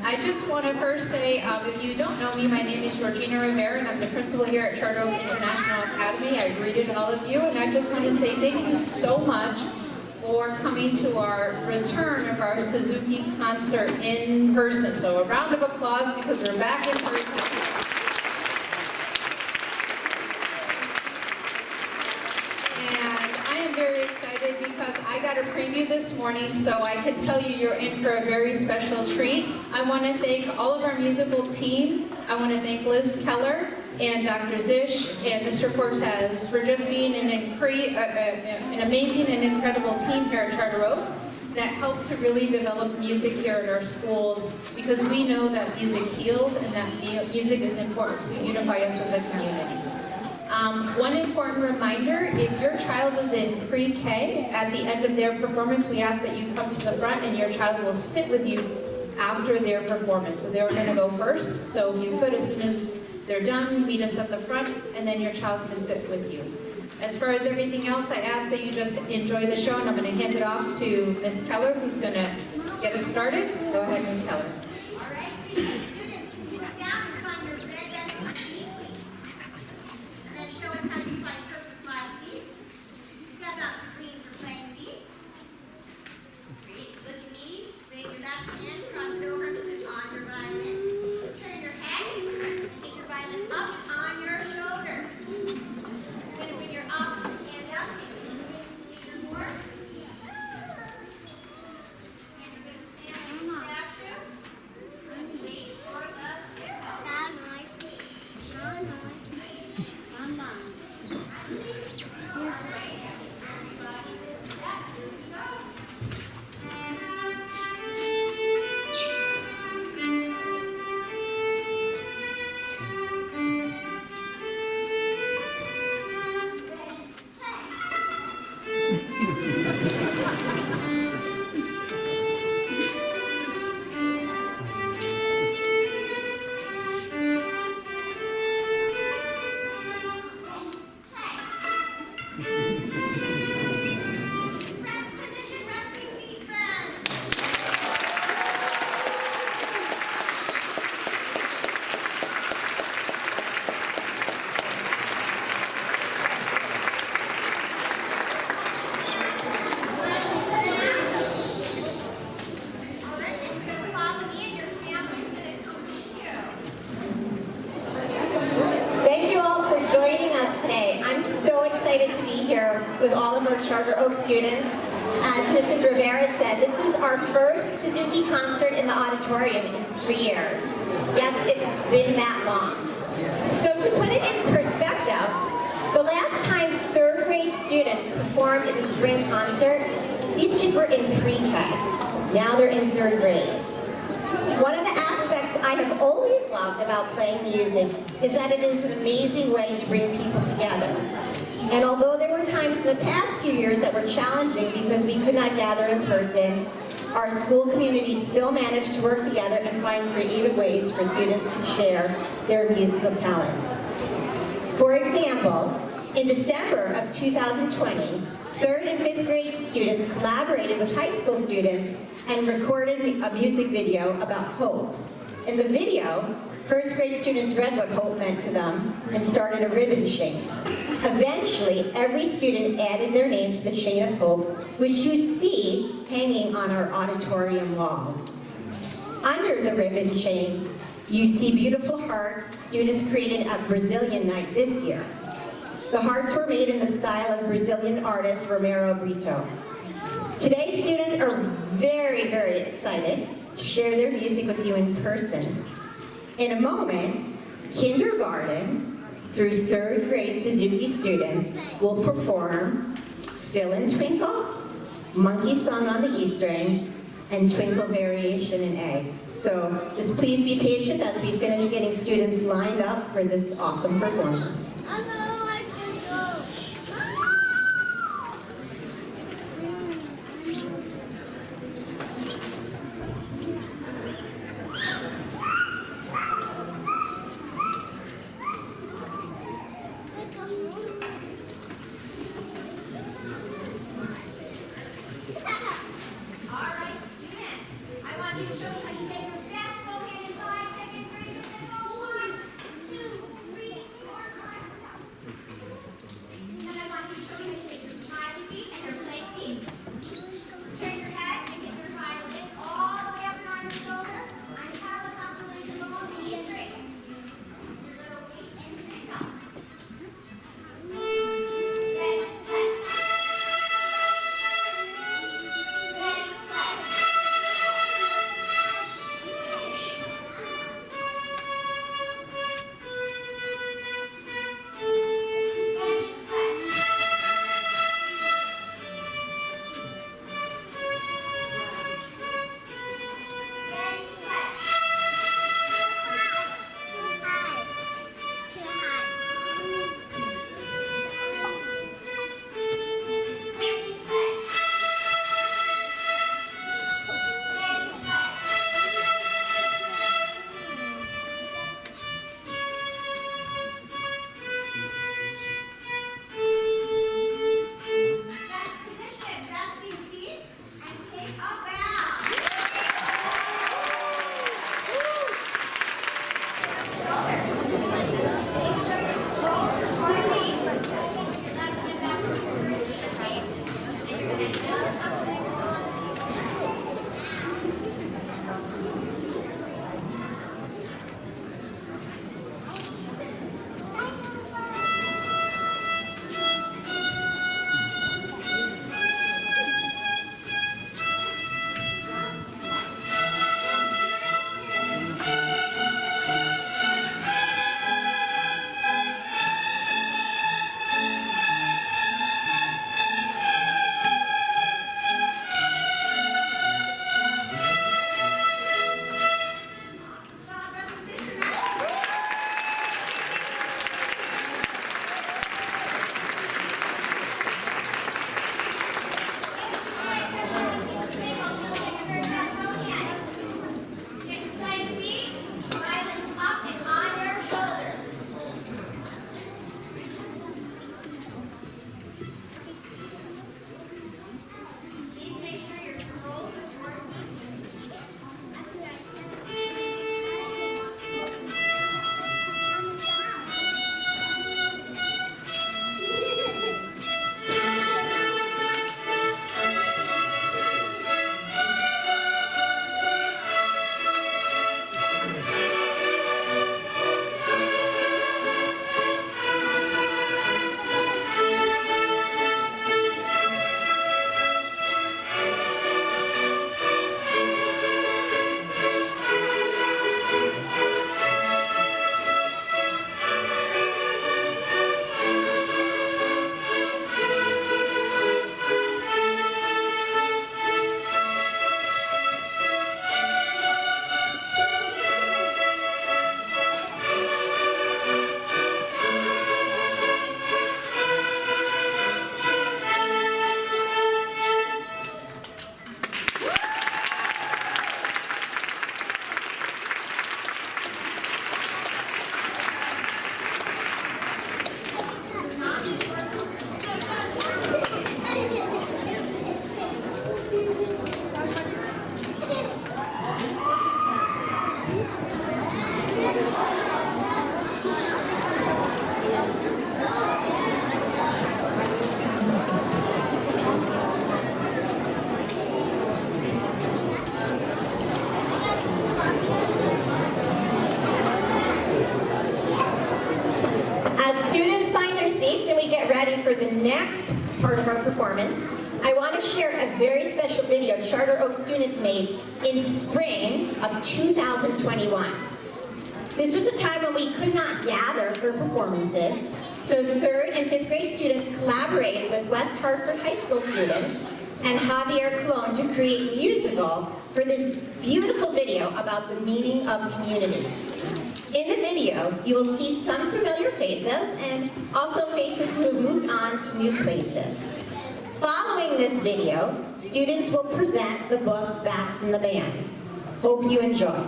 I just want to first say, if you don't know me, my name is Georgina Rivera, and I'm the principal here at Charter Oak International Academy. I greeted all of you, and I just want to say thank you so much for coming to our return of our Suzuki concert in person. So a round of applause because we're back in person. Very excited because I got a preview this morning, so I can tell you you're in for a very special treat. I want to thank all of our musical team. I want to thank Liz Keller and Dr. Zish and Mr. Cortez for just being an amazing and incredible team here at Charter Oak that helped to really develop music here at our schools, because we know that music heals and that music is important to unify us as a community. One important reminder, if your child is in pre-K, at the end of their performance, we ask that you come to the front and your child will sit with you after their performance. So they're going to go first. So if you could, as soon as they're done, meet us at the front, and then your child can sit with you. As far as everything else, I ask that you just enjoy the show, and I'm going to hand it off to Ms. Keller, who's going to get us started. Go ahead, Ms. Keller. With all of our Charter Oak students. As Mrs. Rivera said, this is our first Suzuki concert in the auditorium in 3 years. Yes, it's been that long. So to put it in perspective, the last time third grade students performed in the spring concert, these kids were in pre-K. Now they're in third grade. One of the aspects I have always loved about playing music is that it is an amazing way to bring people together. And although there were times in the past few years that were challenging because we could not gather in person, our school community still managed to work together and find creative ways for students to share their musical talents. For example, in December of 2020, 3rd and 5th grade students collaborated with high school students and recorded a music video about hope. In the video, 1st grade students read what hope meant to them and started a ribbon chain. Eventually, every student added their name to the chain of hope, which you see hanging on our auditorium walls. Under the ribbon chain, you see beautiful hearts students created at Brazilian Night this year. The hearts were made in the style of Brazilian artist Romero Brito. Today, students are very, very excited to share their music with you in person. In a moment, kindergarten through 3rd grade Suzuki students will perform Fill and Twinkle, Monkey Song on the E string, and Twinkle Variation in A. So just please be patient as we finish getting students lined up for this awesome performance. All right, students, I want you to show me how you take your best next part of our performance, I want to share a very special video Charter Oak students made in spring of 2021. This was a time when we could not gather for performances, so 3rd and 5th grade students collaborated with West Hartford High School students and Javier Colon to create a musical for this beautiful video about the meaning of community. In the video, you will see some familiar faces and also faces who have moved on to new places. Following this video, students will present the book Bats in the Band. Hope you enjoy.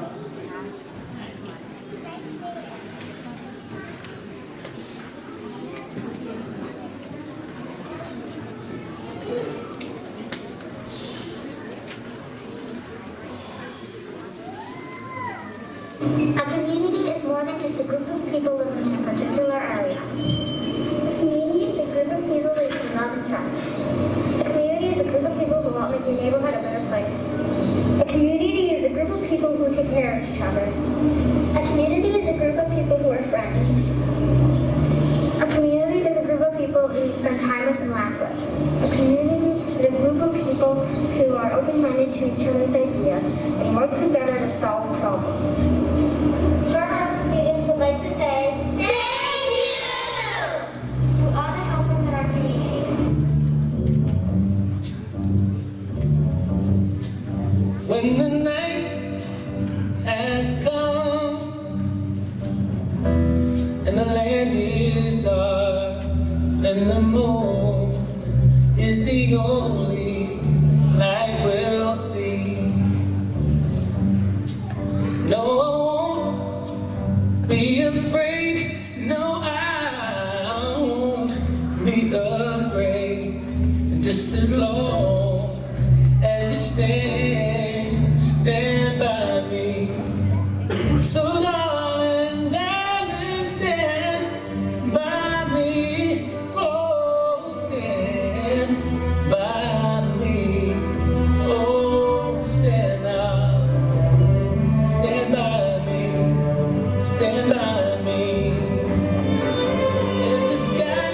A community is more than just a group of people living in a particular area. A community is a group of people that you can love and trust. A community is a group of people who want to make your neighborhood a better place. A community is a group of people who take care of each other. A community is a group of people who are friends. A community is a group of people who you spend time with and laugh with. A community is a group of people who are open-minded to each other's ideas and work together to solve problems. Charter Oak students would like to say, thank you to all the helpers in our community. When the night has come and the land is dark and the moon is the only light we'll see. No, I won't be afraid. No, I won't be afraid. Just as long as you stand by me. So darling, darling, stand by me. Oh, stand by me. Oh, stand now. Stand by me. Stand by me. If the sky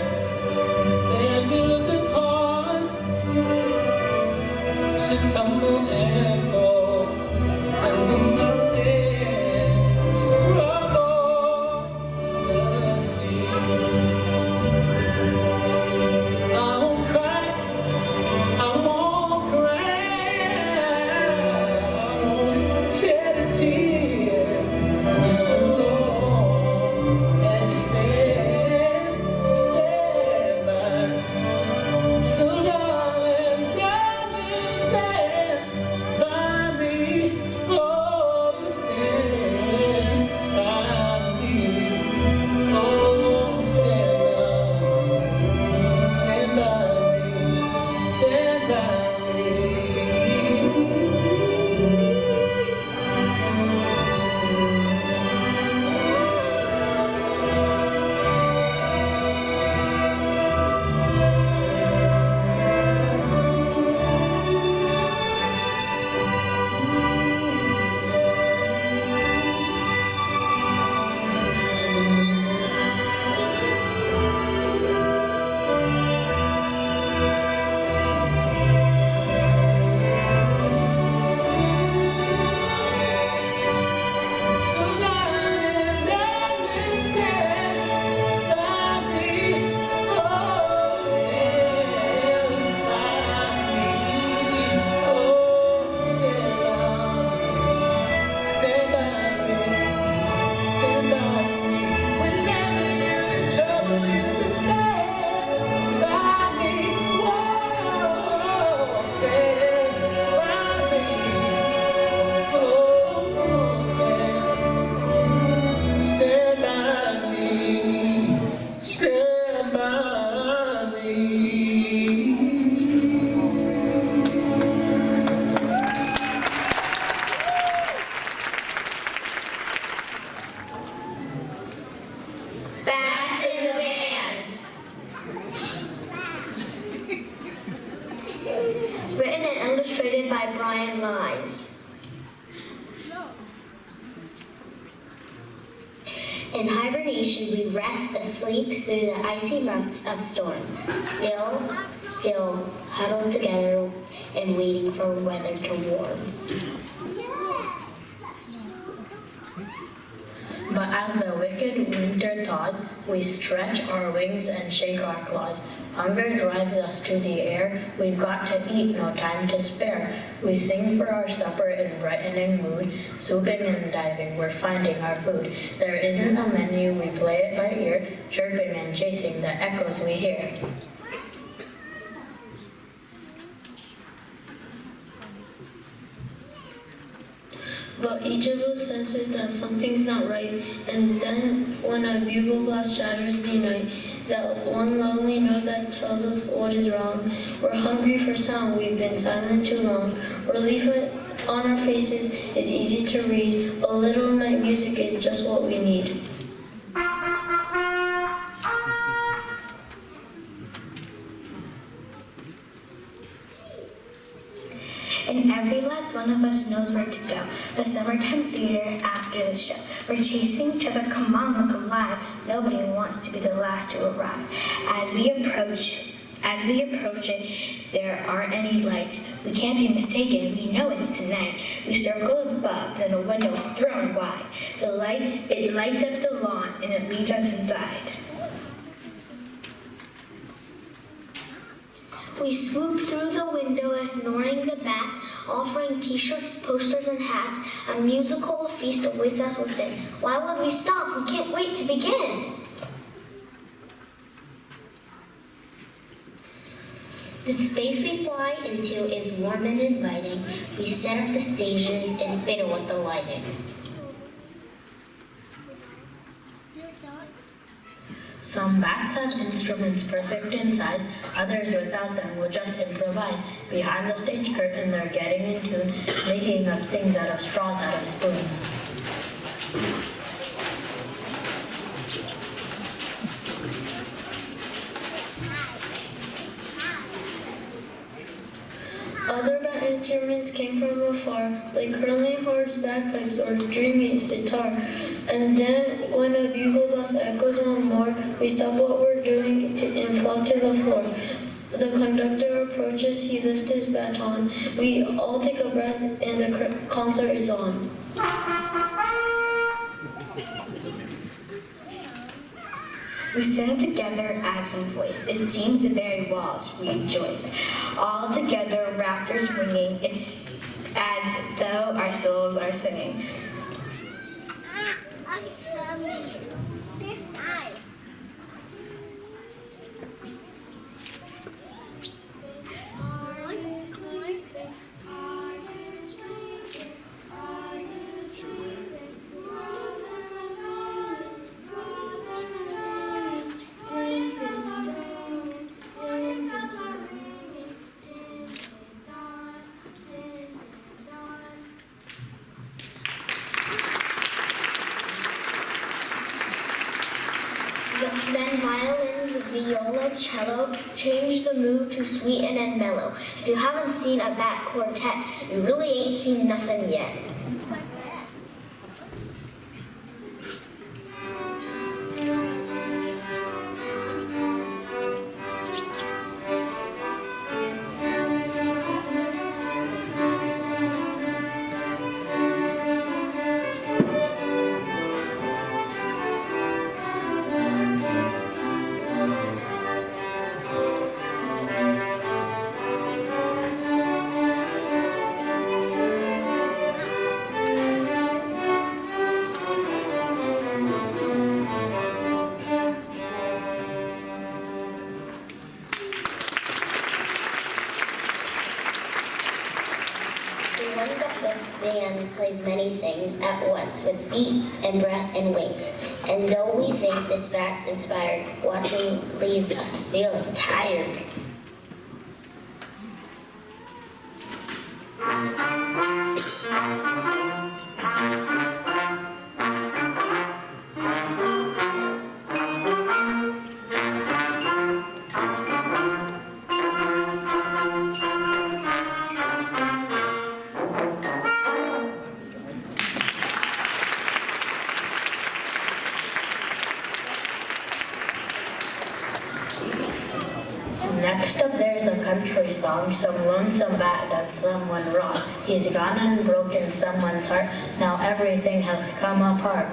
that we look upon should tumble and fall, and the mountains crumble to the sea, I won't cry, I won't cry, I won't shed a tear, just as long as you stand by me. So darling, darling, stand by me. Oh, stand by me. Oh, stand by me. Stand by me. So darling, darling, stand by me. Oh, stand by me. Oh, stand by me. Stand by me. Whenever you're in trouble, you just stand by me. Whoa, stand by me. Oh, stand by me. Stand by me. Bats in the Band. Written and illustrated by Brian Lies. In hibernation, we rest asleep through the icy months of storm. Still, huddled together and waiting for weather to warm. But as the wicked winter thaws, we stretch our wings and shake our claws. Hunger drives us to the air. We've got to eat, no time to spare. We sing for our supper in brightening mood. Swooping and diving, we're finding our food. There isn't a menu, we play it by ear, chirping and chasing the echoes we hear. But each of us senses that something's not right, and then when a bugle blast shatters the night, that one lonely note that tells us what is wrong. We're hungry for sound, we've been silent too long. Relief on our faces is easy to read. A little night music is just what we need. And every last one of us knows where to go. The summertime theater after the show. We're chasing each other, come on, look alive. Nobody wants to be the last to arrive. As we approach it, there aren't any lights. We can't be mistaken, we know it's tonight. We circle above, then a window is thrown wide. It lights up the lawn, and it leads us inside. We swoop through the window, ignoring the bats, offering t-shirts, posters, and hats. A musical feast awaits us within. Why would we stop? We can't wait to begin. The space we fly into is warm and inviting. We set up the stages and fiddle with the lighting. Some bats have instruments perfect in size, others without them will just improvise. Behind the stage curtain they're getting in tune, making up things out of straws, out of spoons. Other bat instruments came from afar, like curling horns, bagpipes, or dreamy sitar. And then, when a bugle blast echoes one more, we stop what we're doing and flop to the floor. The conductor approaches, he lifts his baton. We all take a breath, and the concert is on. We stand together as one voice. It seems the very walls rejoice. All together, rafters ringing. It's as though our souls are singing. Then violins, viola, cello change the mood to sweeten and mellow. If you haven't seen a bat quartet, you really ain't seen nothing yet. The band plays many things at once with beat and breath and wings. And though we think this bat's inspired, watching leaves us feeling tired. every song. Some won, some bad, and some went wrong. He's gone and broken someone's heart. Now everything has come apart.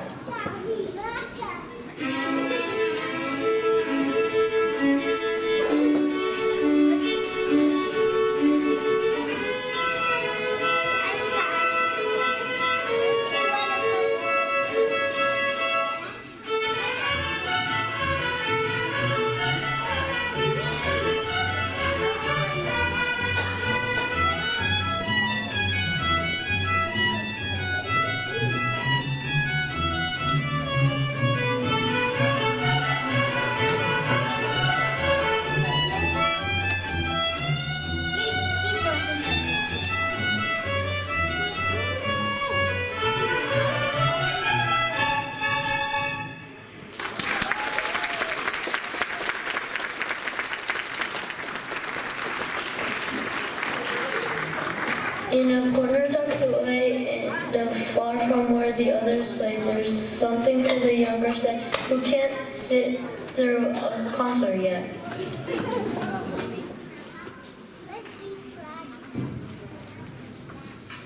In a corner tucked away and far from where the others play, there's something for the younger set who can't sit through a concert yet.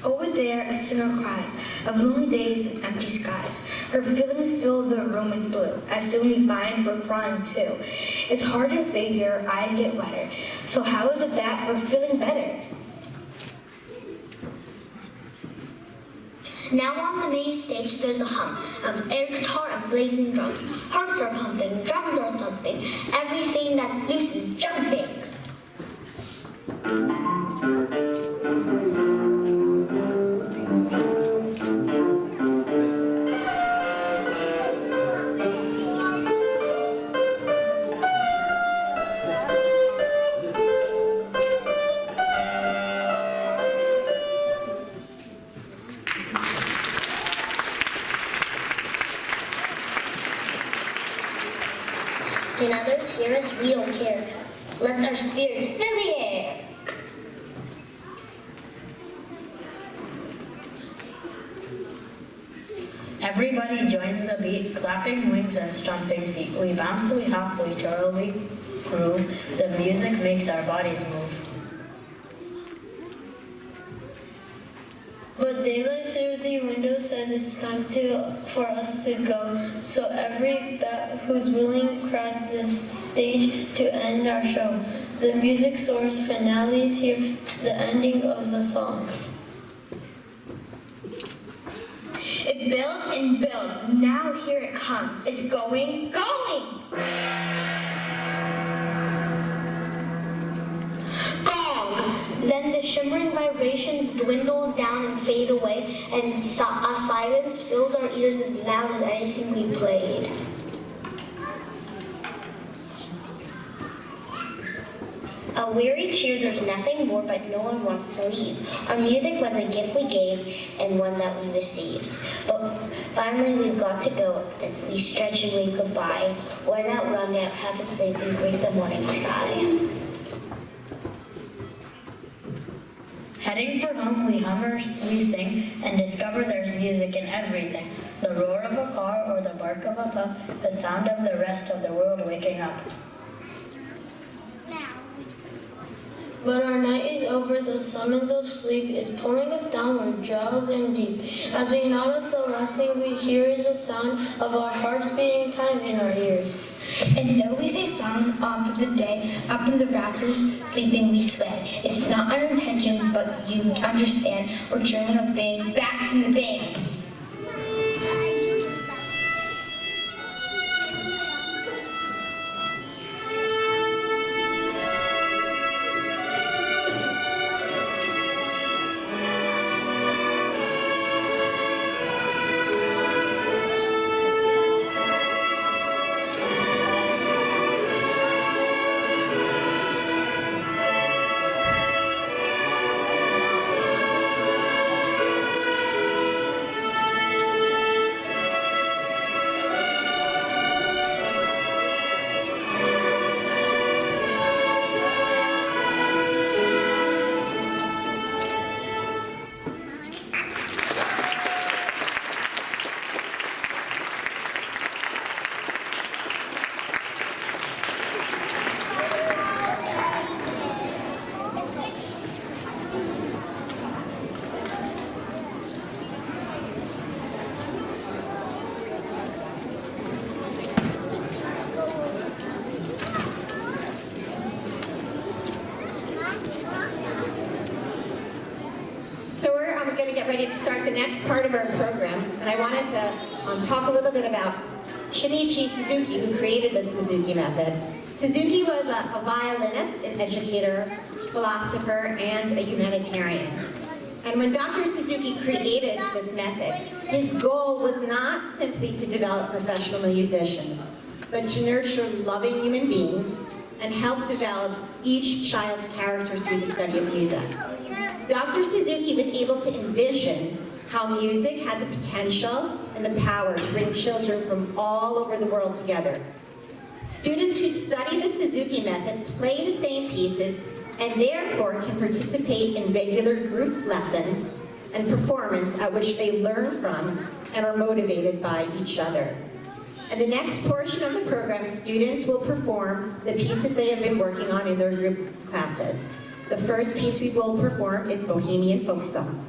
Over there, a singer cries of lonely days and empty skies. Her feelings fill the room with blue. As soon we find we're crying too. It's hard to figure, eyes get wetter. So how is it that we're feeling better? Now on the main stage, there's a hum of air guitar and blazing drums. Hearts are pumping, drums are thumping. Everything that's loose is jumping. Can others hear us? We don't care. Let our spirits fill the air. Everybody joins the beat, clapping wings and stomping feet. We bounce, we hop, we twirl, we groove. The music makes our bodies move. But daylight through the window says it's time for us to go. So every bat who's willing crowds the stage to end our show. The music soars, finales here, the ending of the song. It builds and builds. Now here it comes. It's going, going! Then the shimmering vibrations dwindle down and fade away, and a silence fills our ears as loud as anything we played. A weary cheer, there's nothing more, but no one wants to leave. Our music was a gift we gave and one that we received. But finally we've got to go, and we stretch and wave goodbye. We're not run yet, half asleep, we breathe the morning sky. Heading for home, we hum or we sing and discover there's music in everything. The roar of a car or the bark of a pup, the sound of the rest of the world waking up. But our night is over, the summons of sleep is pulling us downward, drowsy and deep. As we nod off, the last thing we hear is the sound of our hearts beating time in our ears. And though we say song all through the day, up in the rafters, sleeping we sway. It's not our intention, but you understand, we're dreaming of big bats in the band. get ready to start the next part of our program, and I wanted to talk a little bit about Shinichi Suzuki, who created the Suzuki method. Suzuki was a violinist, an educator, philosopher, and a humanitarian. And when Dr. Suzuki created this method, his goal was not simply to develop professional musicians, but to nurture loving human beings and help develop each child's character through the study of music. Dr. Suzuki was able to envision how music had the potential and the power to bring children from all over the world together. Students who study the Suzuki method play the same pieces and therefore can participate in regular group lessons and performance at which they learn from and are motivated by each other. In the next portion of the program, students will perform the pieces they have been working on in their group classes. The first piece we will perform is Bohemian Folk Song.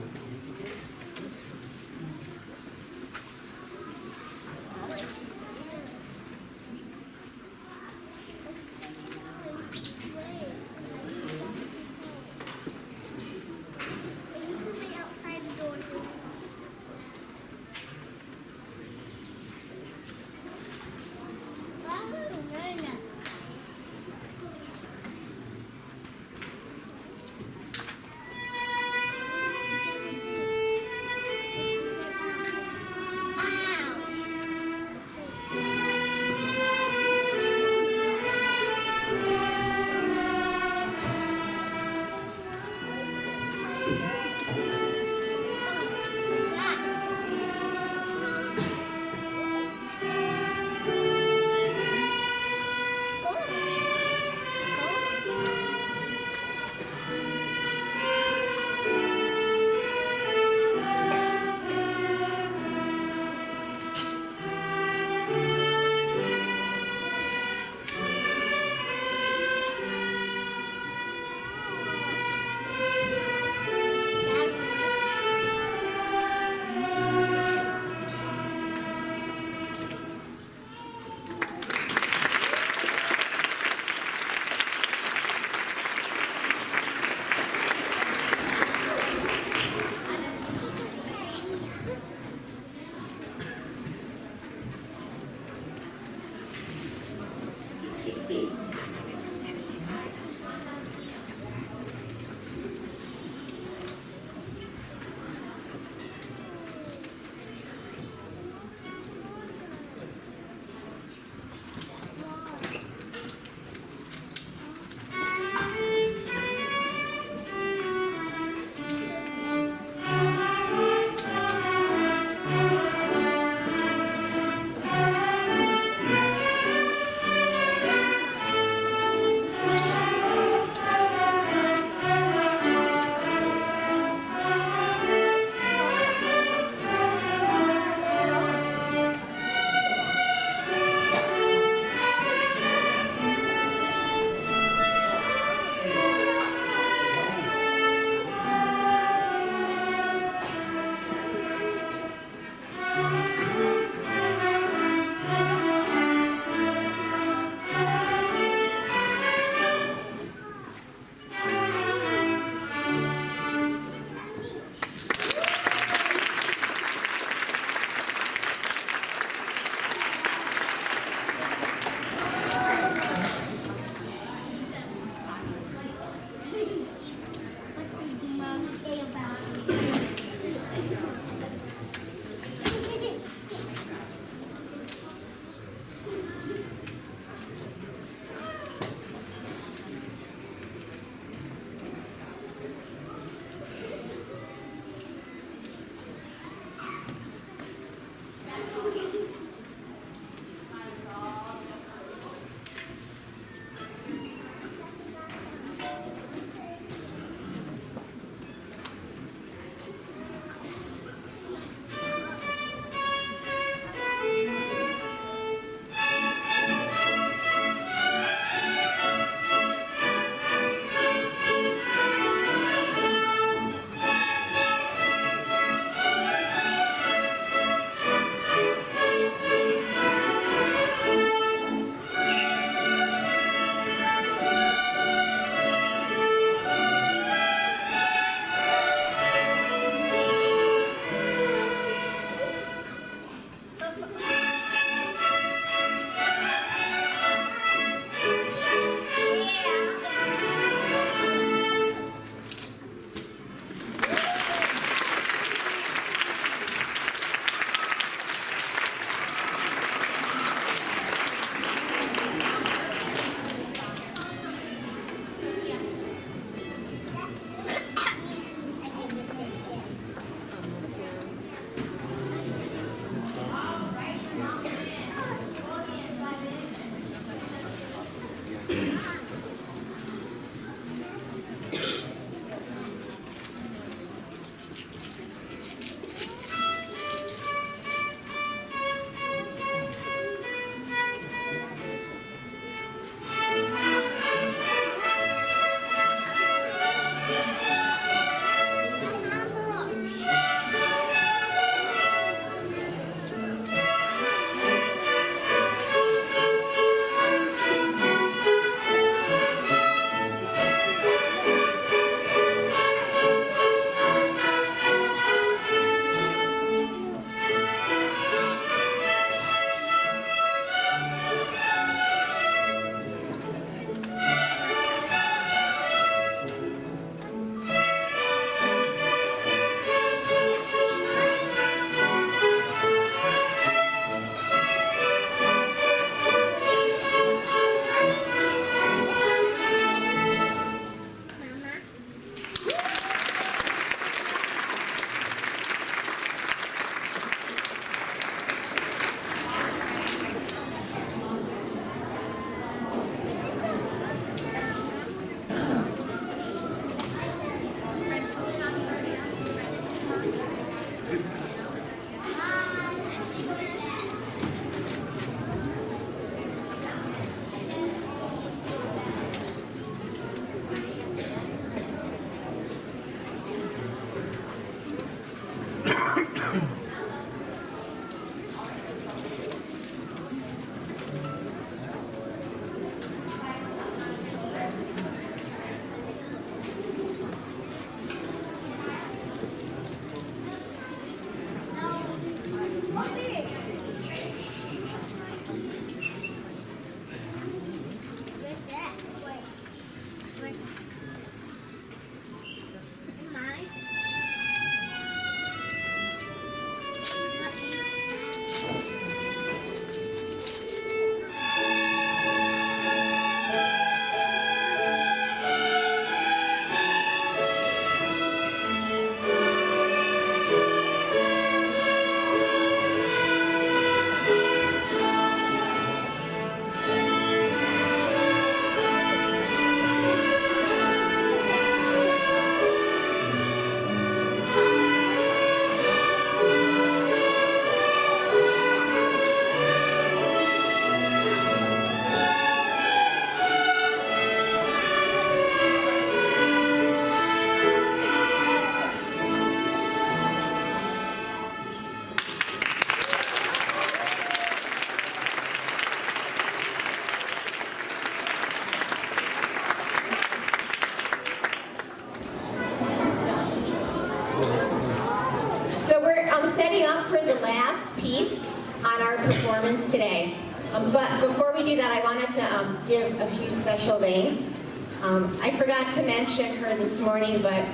Setting up for the last piece on our performance today. But before we do that, I wanted to give a few special thanks. I forgot to mention her this morning, but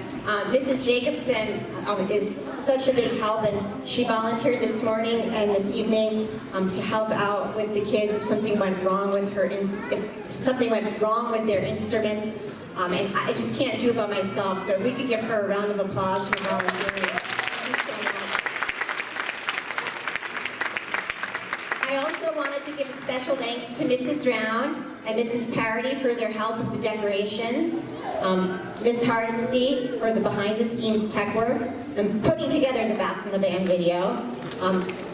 Mrs. Jacobson is such a big help, and she volunteered this morning and this evening to help out with the kids if something went wrong with if something went wrong with their instruments. And I just can't do it by myself, so if we could give her a round of applause for volunteering. I also wanted to give a special thanks to Mrs. Drown and Mrs. Parody for their help with the decorations, Ms. Hardesty for the behind-the-scenes tech work, and putting together the Bats in the Band video,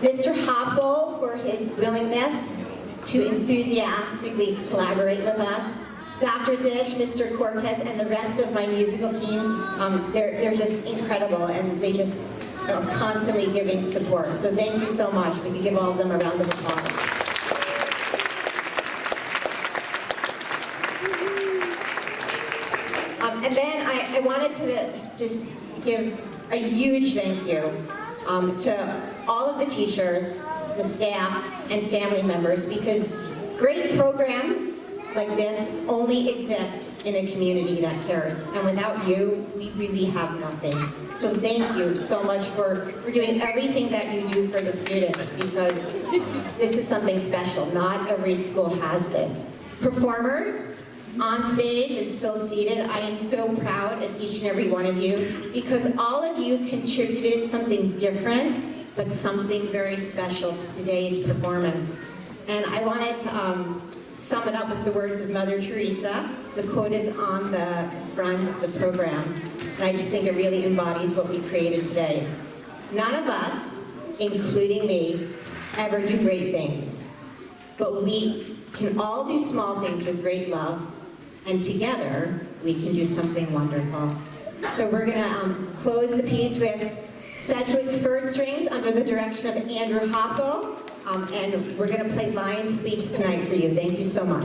Mr. Hoppo for his willingness to enthusiastically collaborate with us, Dr. Zish, Mr. Cortez, and the rest of my musical team. They're just incredible, and they just constantly giving support. So thank you so much. We can give all of them a round of applause. And then I wanted to just give a huge thank you to all of the teachers, the staff, and family members, because great programs like this only exist in a community that cares. And without you, we really have nothing. So thank you so much for doing everything that you do for the students, because this is something special. Not every school has this. Performers, on stage and still seated, I am so proud of each and every one of you, because all of you contributed something different, but something very special to today's performance. And I wanted to sum it up with the words of Mother Teresa. The quote is on the front of the program, and I just think it really embodies what we created today. None of us, including me, ever do great things, but we can all do small things with great love, and together we can do something wonderful. So we're gonna close the piece with Sedgwick First Strings under the direction of Andrew Hoppo. And we're going to play Lion Sleeps tonight for you. Thank you so much.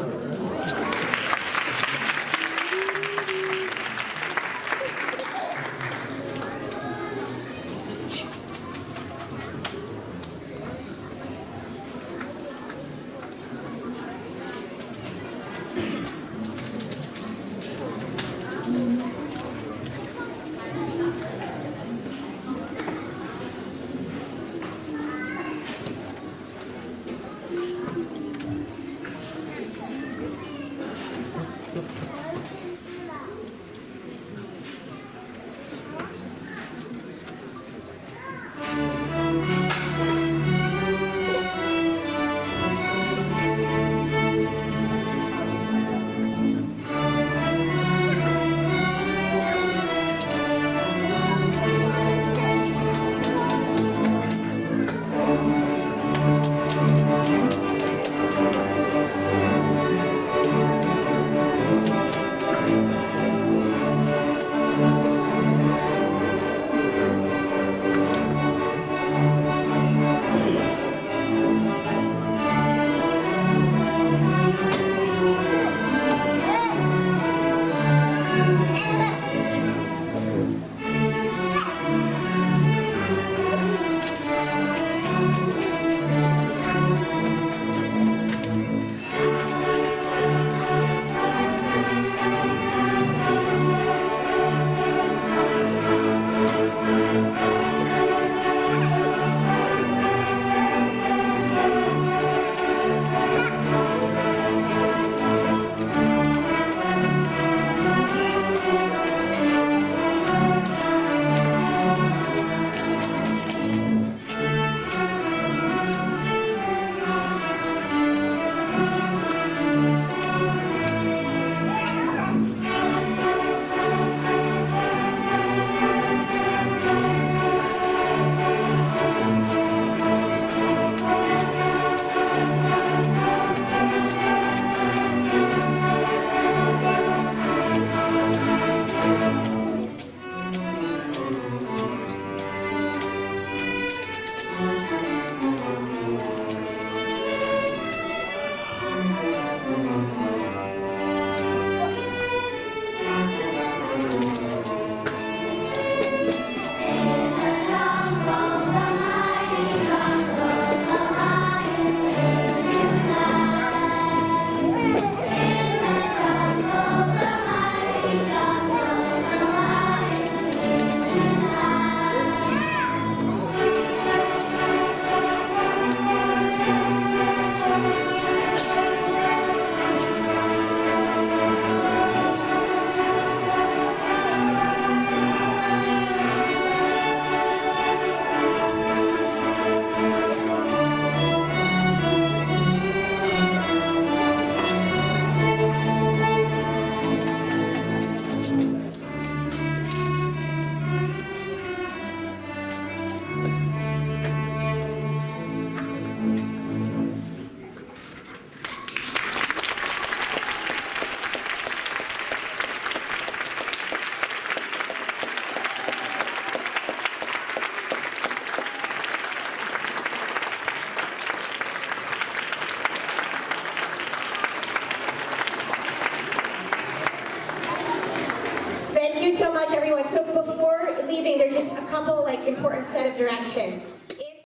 much, everyone. So before leaving, there's just a couple important set of directions.